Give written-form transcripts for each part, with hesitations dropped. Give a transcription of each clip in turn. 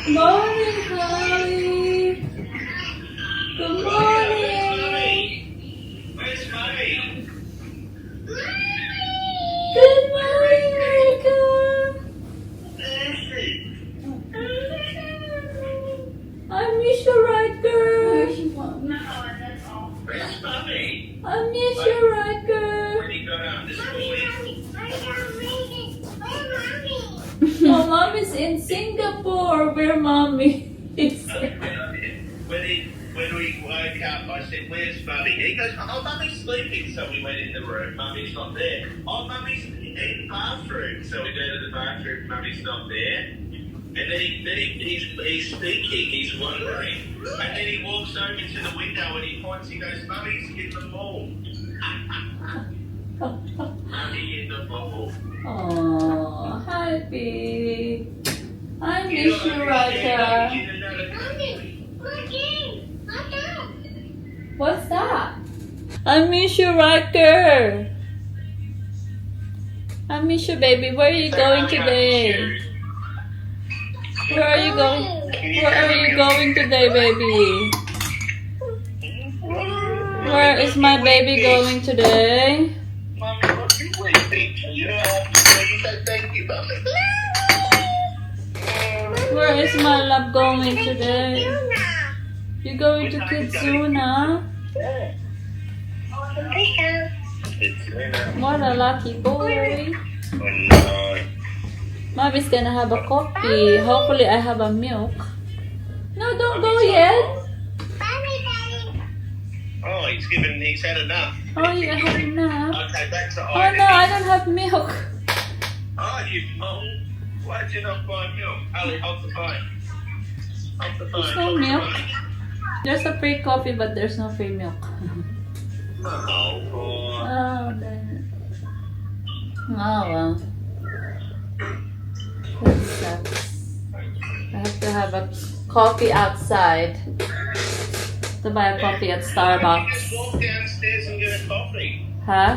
Morning, Holly. Good morning. Where's Mummy? Good morning, Erica. I miss you, right, girl? Where's Mummy? I miss you, right, girl? When you got out this morning? Oh, mommy's in Singapore, where mommy is. When we woke up, I said, "Where's Mummy?" He goes, "Oh, Mummy's sleeping." So we went in the room. Mummy's not there. "Oh, Mummy's in the bathroom." So we go to the bathroom. Mummy's not there. And then he's speaking. He's wondering. And then he walks over to the window and he points. He goes, "Mummy's in the pool." Mummy in the pool. Oh, happy. I miss you, Roger. What's that? I miss you, Roger. I miss you, baby. Where are you going today? Where are you going? Where are you going today, baby? Where is my baby going today? Mummy, what are you waiting? You don't have to say. You say thank you, Mummy. Where is my love going today? You going to Kitsuna? What a lucky boy. Oh no. Mommy's gonna have a coffee. Hopefully I have a milk. No, don't go yet. Oh, he's had enough. Oh, you have enough. Okay, back to Oh no, I don't have milk. Oh, why'd you not buy milk? Ali, hold the phone. Hold the phone. There's no milk. There's a free coffee, but there's no free milk. Oh, Oh, then. Oh, well. That sucks. I have to have a coffee outside. To buy a coffee at Just Starbucks. walk downstairs and get a coffee. Huh?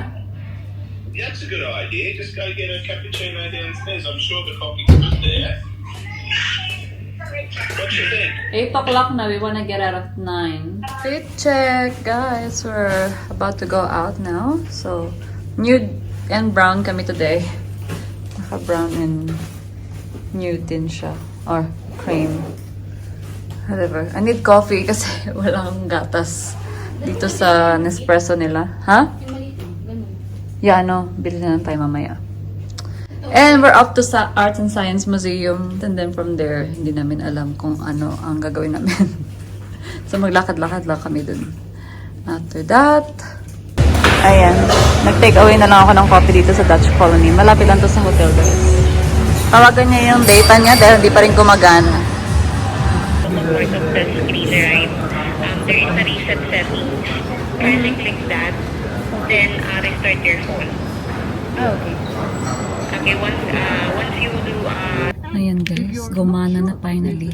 Yeah, that's a good idea. Just go get a cappuccino downstairs. I'm sure the coffee's good there. What you think? 8 o'clock na. We wanna get out of 9. Fit check, guys. We're about to go out now. So, nude and brown kami today. Naka-brown and nude din siya. Or cream. Whatever. I need coffee kasi walang gatas dito sa Nespresso nila. Ha? Yeah, no. Bili na lang tayo mamaya. And we're up to sa Arts and Science Museum. And then from there, hindi namin alam kung ano ang gagawin namin. So maglakad-lakad lang kami dun. After that, ayan. Nag-take away na lang ako ng coffee dito sa Dutch Colony. Malapit lang to sa hotel, guys. Tawagan niya yung data niya dahil hindi pa rin gumagana. Part of the screen, right? There is a reset settings. Kindly click that. Then restart your phone. Ah, okay. Okay, once you do Ayan guys, gumana na finally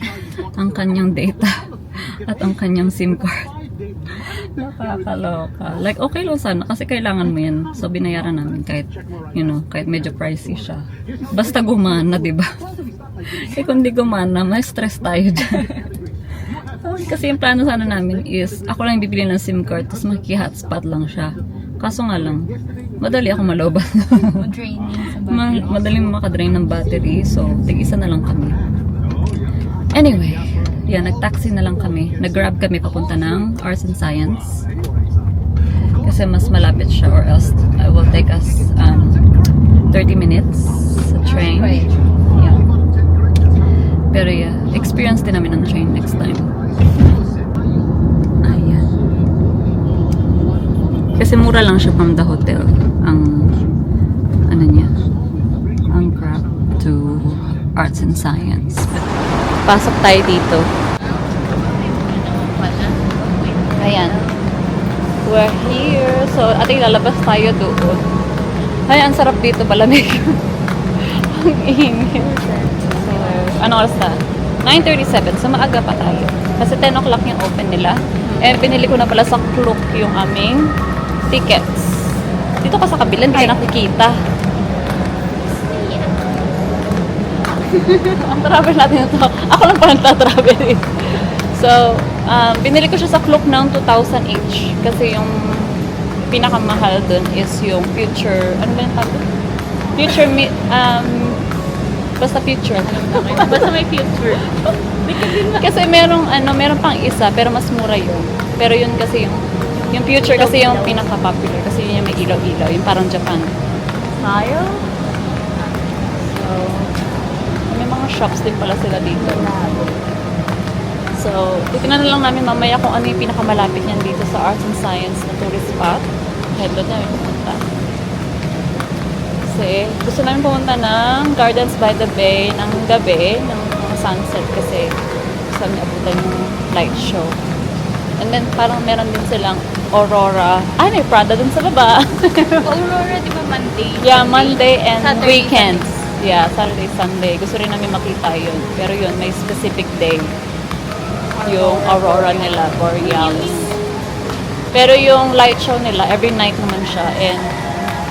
ang kanyang data at ang kanyang SIM card. Nakakaloka. Like, okay lang sana kasi kailangan mo yan. So, binayaran namin kahit, you know, kahit medyo pricey siya. Basta gumana, diba? Eh, kung di gumana, may stress tayo dyan. Kasi yung plano sana namin is, ako lang bibili ng SIM card, tapos maki-hotspot lang siya. Kaso nga lang, madali ako malobat. Madaling makadrain ng battery, so tig-isa na lang kami. Anyway, yan, nag-taxi na lang kami. Nag-grab kami papunta ng Arts and Science. Kasi mas malapit siya, or else it will take us 30 minutes sa train. Yeah. Pero yeah, experience din namin ng train next time. Ayan. Kasi mura lang siya from the hotel. Ang ano niya, ang Grab to Arts and Science. Pasok tayo dito. Ayan. We're here. So, ating lalabas tayo doon. Ay, ang sarap dito. Malamig. Ang ingin. So, ano oras na? 9:37. So, maaga pa tayo. Kasi 10 o'clock yung open nila. Eh, pinili ko na pala sa Klook yung aming tickets. Dito ka sa kabila, hindi ka nakikita. Ang travel natin ito. Ako lang pa nagta-travel eh. So, binili ko siya sa Klook ng 2,000 each. Kasi yung pinakamahal dun is yung Future, ano ba yung tawag? Future, basta Future. Basta may future. Kasi merong pang isa, pero mas mura yun. Pero yun kasi yung Future kasi yung pinaka-popular. Kasi yun yung may ilaw-ilaw. Yung parang Japan style. So, may mga shops din pala sila dito. So, titignan na lang namin mamaya kung ano yung pinakamalapit niyan dito sa Arts and Science na tourist spot. Kahit doon namin pumunta. Kasi gusto namin pumunta ng Gardens by the Bay ng gabi, ng sunset kasi gusto namin abutan yung light show. And then parang meron din silang Aurora. Ay, may Prada dun sa baba. Aurora, di ba Monday? Yeah, Monday and Saturday, weekends. Yeah, Saturday, Sunday. Gusto rin namin makita yun. Pero yun, may specific day. Yung Aurora nila, Borealis. Pero yung light show nila, every night naman siya. And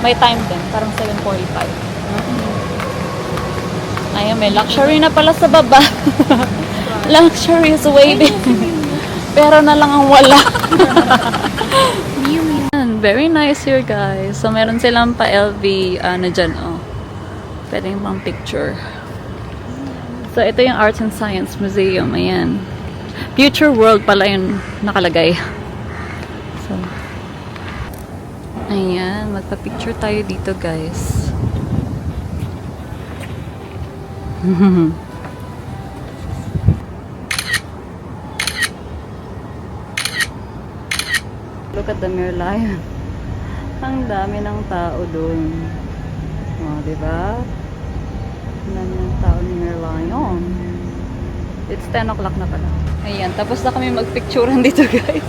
may time din, parang 7:45. Ayun, may luxury na pala sa baba. Luxury is waiting. Pero na lang ang wala. Yan, very nice here, guys. So, meron silang pa-LV, dyan, oh. Pwede yung pang picture. So, ito yung Arts and Science Museum. Ayan. Future World pala yung nakalagay. So, ayan. Magpa-picture tayo dito, guys. Look at the Merlion. Ang dami ng tao dun. O, diba? Ang dami ng tao ni Merlion. It's 10 o'clock na pala. Ayan, tapos na kami magpicturean dito, guys.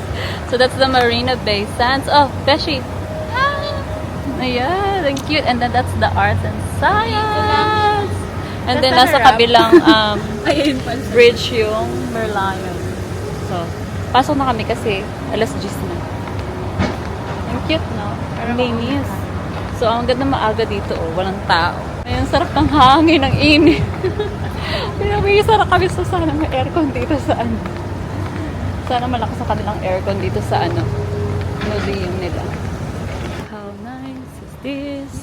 So, that's the Marina Bay Sands. Oh, Beshi! Ah! Ayan, ang cute. And then, that's the Arts and Science. And then, nasa kabilang bridge yung Merlion. So, pasok na kami kasi alas 10 na. Ang cute, no? Ang linis. So, ang ganda maaga dito, oh. Walang tao. Ayun, sarap ng hangin, ang init. Kaya may sarap kami sa sana may aircon dito sa ano. Sana malakas sa kanilang aircon dito sa ano. Museum nila. How nice is this?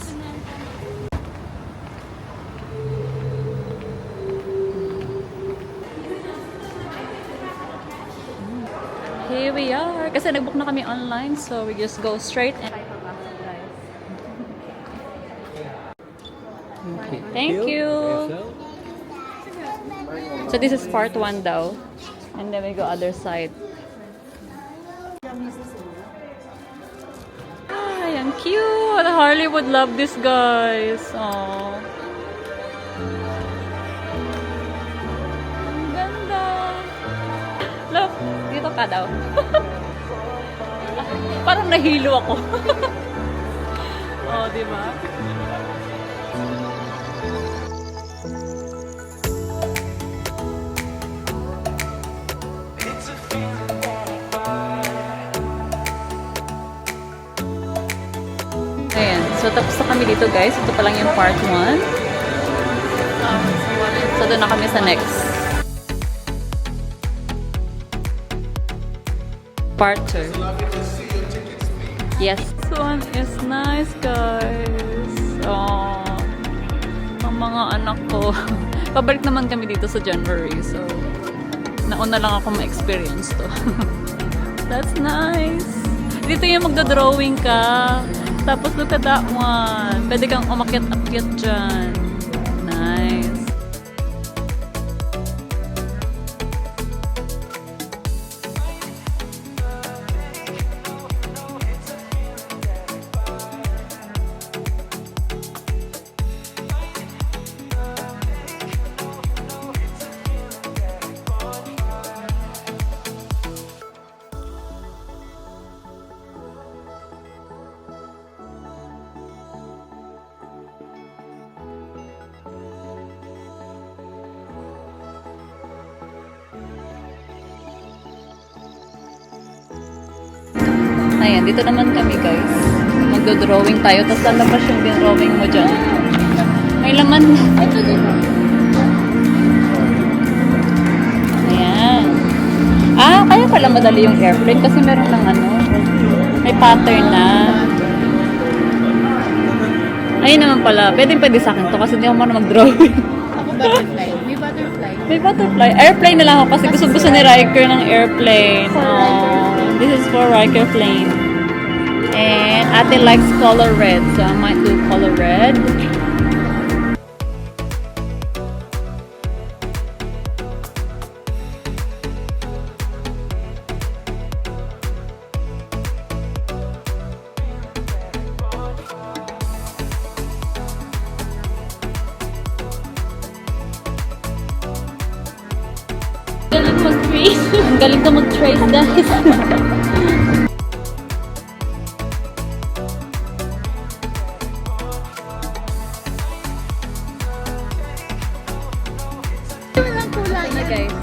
Here we are. Kasi nag-book na kami online, so we just go straight and thank you. So this is part 1 daw. And then we go other side. Ay, ang cute! Harley would love this, guys. Aww. Ang ganda. Look, dito ka daw. Parang nahilo ako. Oh, diba? Ayan. So, tapos na kami dito, guys. Ito pa lang yung part 1. So, doon na kami sa next. Part 2. Yes. This one is nice, guys. Oh, ang mga anak ko. Pabalik naman kami dito sa January. So, nauna lang ako ma-experience to. That's nice. Dito yung magda-drawing ka. Tapos look at that one. Pwede kang umakyat-akyat dyan. Nice. Ayan, dito naman kami, guys. Magdo-drawing tayo. Tapos lalabas yung drawing mo dyan. May laman. Ito dito. kaya pala madali yung airplane kasi meron ng ano, may pattern na. Ayun naman pala, pwede sa akin to kasi hindi ako marunong mag-drawing. Ako butterfly. May butterfly. May butterfly. Airplane na lang ako kasi gusto ni Riker ng airplane. Oh, this is for Riker plane. And Ate likes color red, so I might do color red. Galing mag-trace. Ang galing ka mag-trace, guys. Walang kulay. Ito na, guys.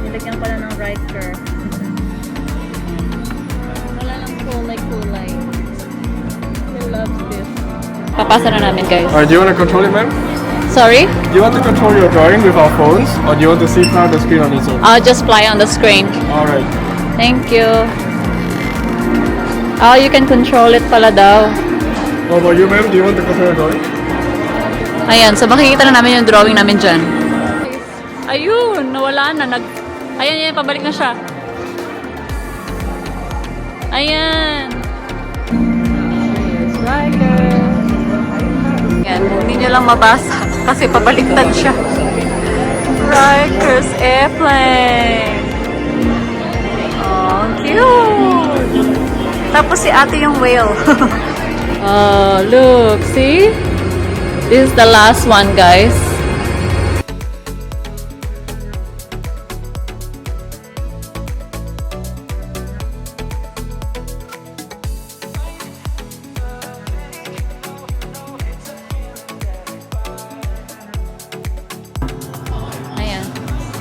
Nilagyan pala ng Riker. Wala lang kulay-kulay. He loves this. Papasa na namin, guys. Alright, do you want to control it, ma'am? Sorry? Do you want to control your drawing with our phones, or do you want to see fly on the screen on its own? I'll just fly on the screen. Alright. Thank you. Oh, you can control it pala daw. What about you, ma'am? Do you want to control your drawing? Ayan, so makikita na namin yung drawing namin dyan. Ayun, nawala na. Ayan, pabalik na siya. Ayan. Here's Riker. Ayan, hindi nyo lang mabasa kasi pabaliktad siya. Riker's airplane. Oh, cute. Tapos si ate yung whale. Oh, look, see? This is the last one, guys. Ayan.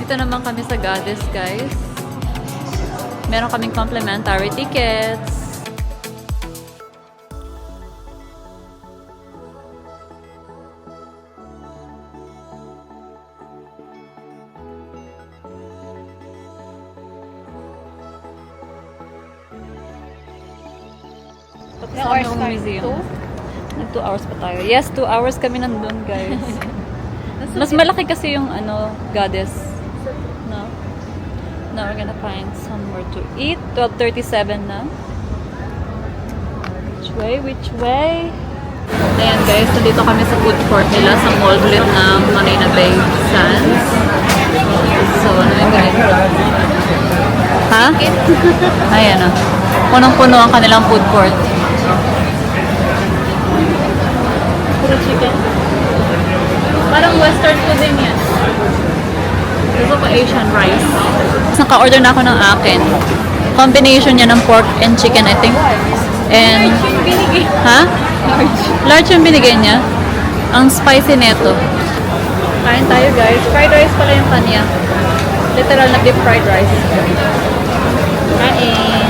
Dito naman kami sa Goddess, guys. Meron kaming complimentary tickets. Ilang hours tayo? Museum. Nag 2 hours pa tayo. Yes, 2 hours kami nandun, guys. Mas malaki kasi yung Goddess. No? Now we're gonna find somewhere to eat. 12:37 na. Which way? Which way? Ayan, guys. Nandito kami sa food court nila sa mall ulit ng Marina Bay Sands. So, ano yung ganito? Ha? Ayan na. Punong-puno ang kanilang food court. Puro chicken. Parang western food din yan. Gusto ko Asian rice. Naka-order na ako ng akin. Combination niya ng pork and chicken, I think. And, ha? Large yung binigay niya. Ang spicy neto. Kain tayo, guys. Fried rice pala yung kanya. Literal na deep fried rice. Kain.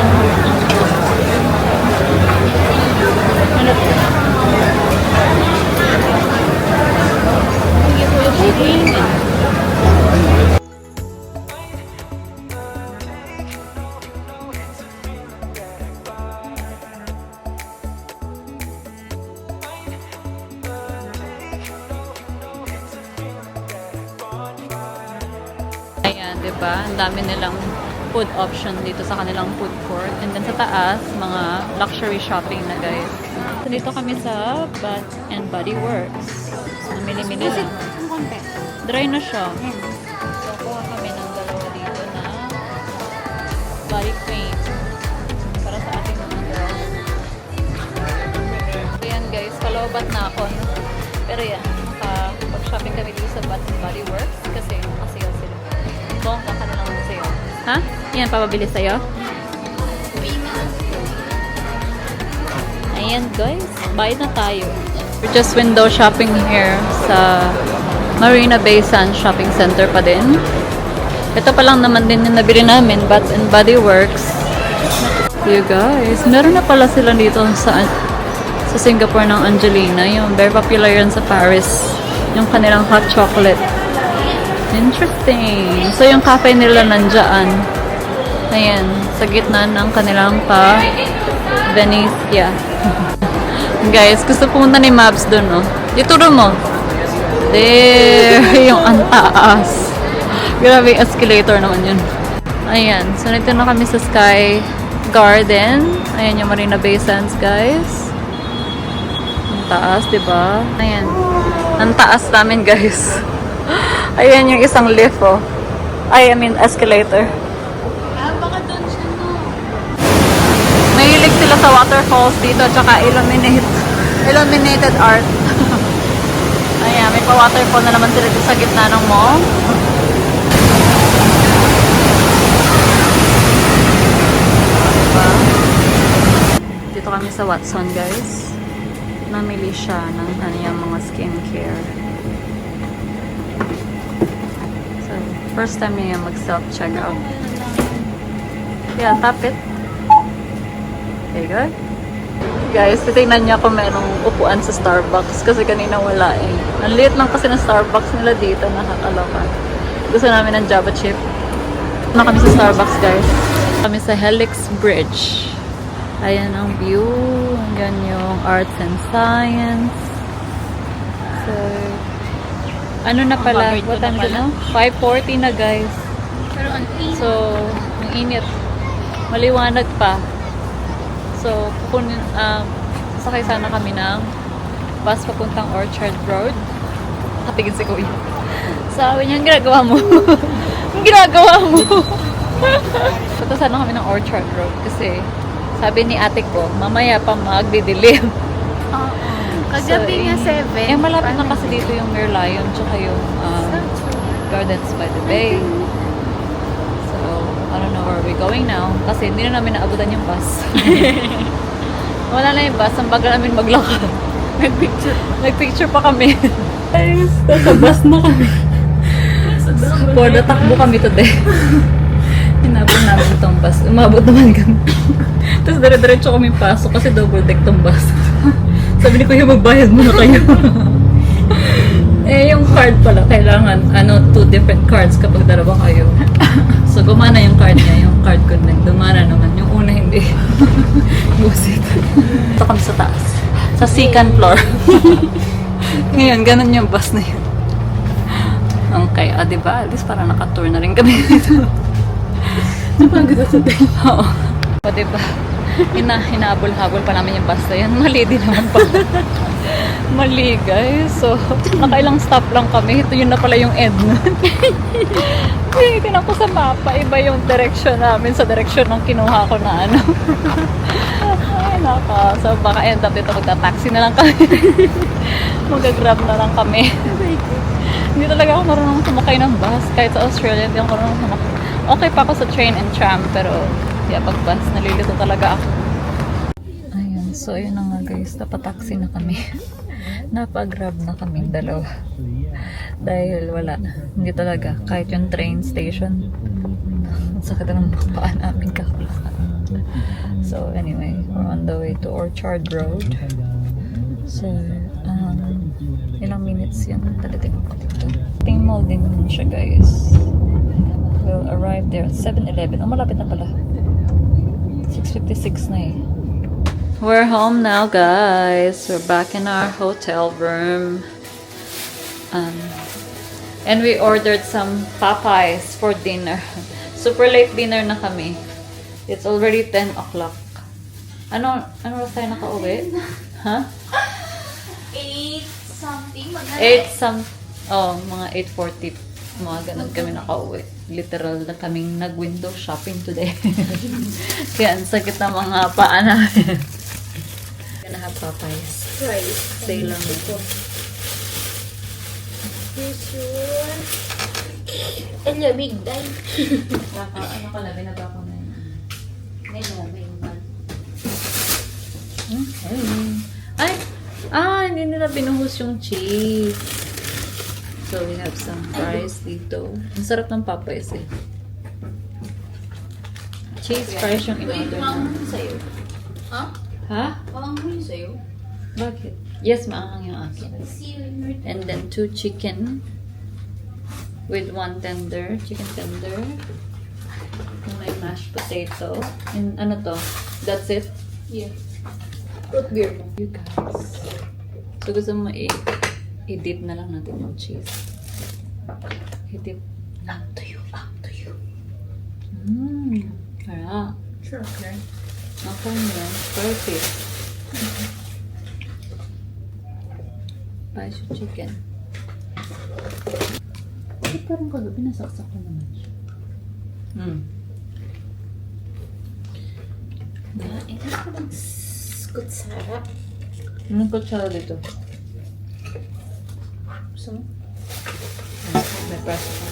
Ano to? Ayan, diba? Ang dami nilang food option dito sa kanilang food court. And then sa taas, mga luxury shopping na, guys. So, dito kami sa Bath and Body Works. So, namili-mili lang. Dry na siya. So, kuha kami ng dalawa dito na body cream para sa ating mga girls. So, yan, guys. Kalobat na ako. Pero yan, makapag-shopping kami dito sa Bath and Body Works kasi nakasale sila. Bongga ka na lang sa'yo. Ha? Yan, papabili sa'yo? Ayan, guys. Bayad na tayo. We're just window shopping here sa Marina Bay Sands Shopping Center pa din. Ito pa lang naman din yung nabili namin, Bath and Body Works. You guys, meron na pala sila dito sa Singapore ng Angelina. Yung very popular yan sa Paris. Yung kanilang hot chocolate. Interesting. So, yung cafe nila nandyan. Ayan, sa gitna ng kanilang Venezia. Guys, gusto pumunta ni Mabs doon, no? Ituro mo. There, yung antaas. Grabe, escalator naman yun. Ayan, so nito na kami sa Sky Garden. Ayan yung Marina Bay Sands, guys. Ang taas, diba? Ayan. Ang taas namin, guys. Ayan yung isang lift, oh. I mean, escalator. Baka doon siya, no? Mahilig sila sa waterfalls dito, tsaka illuminated art. Ayan, may pa-waterfall na naman sila dito sa gitna ng mall. Diba? Dito kami sa Watson, guys. Namili siya ng kanyang mga skincare. So, first time niya mag-self-checkout. Yeah, tap it. Okay, good. Guys, titignan niya kung merong upuan sa Starbucks kasi kanina wala eh. Ang liit lang kasi ng Starbucks nila dito, nakakaloka. Gusto namin ng Java chip. Na kami sa Starbucks, guys. Kami sa Helix Bridge. Ayan ang view. Hanggang yung arts and science. So, ano na pala? What time is it now? 5:40 na, guys. Pero ang init. So, ang init. Maliwanag pa. So, sakay sana kami ng bus papuntang Orchard Road. Nakatigil si Kuya. Sabi niya, ang ginagawa mo. Ang ginagawa mo. Punta sana kami ng Orchard Road kasi sabi ni ate ko, mamaya pa magdidilim. Oo. Kagabi nga 7. Eh, malapit na kasi dito yung Merlion tsaka yung Gardens by the Bay. So, I don't know where we're going now. Kasi hindi na namin naabutan yung bus. Wala na yung bus. Ang bagal namin maglakad. Nagpicture pa kami. Guys, nasa bus na kami. For the takbo kami today. Hinabol namin itong bus. Umabot naman kami. Tapos dire-diretso kami pasok kasi double deck tong bus. Sabi ni Kuya, magbayad muna kayo. Eh, yung card pala, kailangan, 2 different cards kapag dalawa kayo. So, gumana yung card niya, yung card ko din. Dumana naman. Yung una, hindi. Busit. Ito kami sa taas. Sa second floor. Ngayon, ganun yung bus na yun. Okay, diba? At least parang naka-tour na rin kami dito. Napagod ako din. Oo. O, diba? Hinahabol-habol pa namin yung bus na yun. Mali din naman pa. Mali, guys. So, nakailang stop lang kami. Ito yun na pala yung end nun. Tinan ko sa mapa. Iba yung direction namin sa direction ng kinuha ko na ano. Ay, naka. So, baka end up dito magta-taxi na lang kami. Mag-grab na lang kami. Hindi talaga ako marunong sumakay ng bus. Kahit sa Australia, hindi ako marunong sumakay. Okay pa ako sa train and tram, pero pag bus, nalilito talaga ako. Ayun, so yun na nga guys, napataxi na kami. Napag-grab na kami dalawa. Dahil wala, hindi talaga. Kahit yung train station, ang sakit na ng mga paa namin kakalakad. So anyway, we're on the way to Orchard Road. So, ilang minutes yun talagang ko dito. Ting mall din siya guys. We'll arrive there at 7-Eleven. Malapit na pala. 6:56 na eh. We're home now, guys. We're back in our hotel room. And we ordered some Popeyes for dinner. Super late dinner na kami. It's already 10 o'clock. Ano oras tayo nakauwi? Ha? 8 something. 8 mga 8:40. Mga ganun kami nakauwi. Literal na kaming nag-window shopping today. Kaya ang sakit ng mga paa namin. Gonna have Popeyes. Right. Sale lang ito. Lamig dahil. Ano ka na, binaba ko na yun. May lamig man. Hindi nila binuhos yung cheese. So, we have some fries dito. Ang sarap ng Popeyes eh. Cheese fries yung in-order na. Sa'yo. Ha? Ha? Walang huli sa'yo. Bakit? Yes, maangang yung akin. See you in your... And then 2 chicken with 1 tender. Chicken tender. Yung may mashed potato. And ano to? That's it? Yeah. Root beer mo. You guys. So gusto mo i-dip na lang natin yung cheese. I-dip. Up to you. Harap. Sure, okay. Okay na. Perfect. Spicy chicken. Bakit parang kagabi nasaksak ko naman siya? Kain ako ng kutsara. Anong kutsara dito? Gusto mo? May press.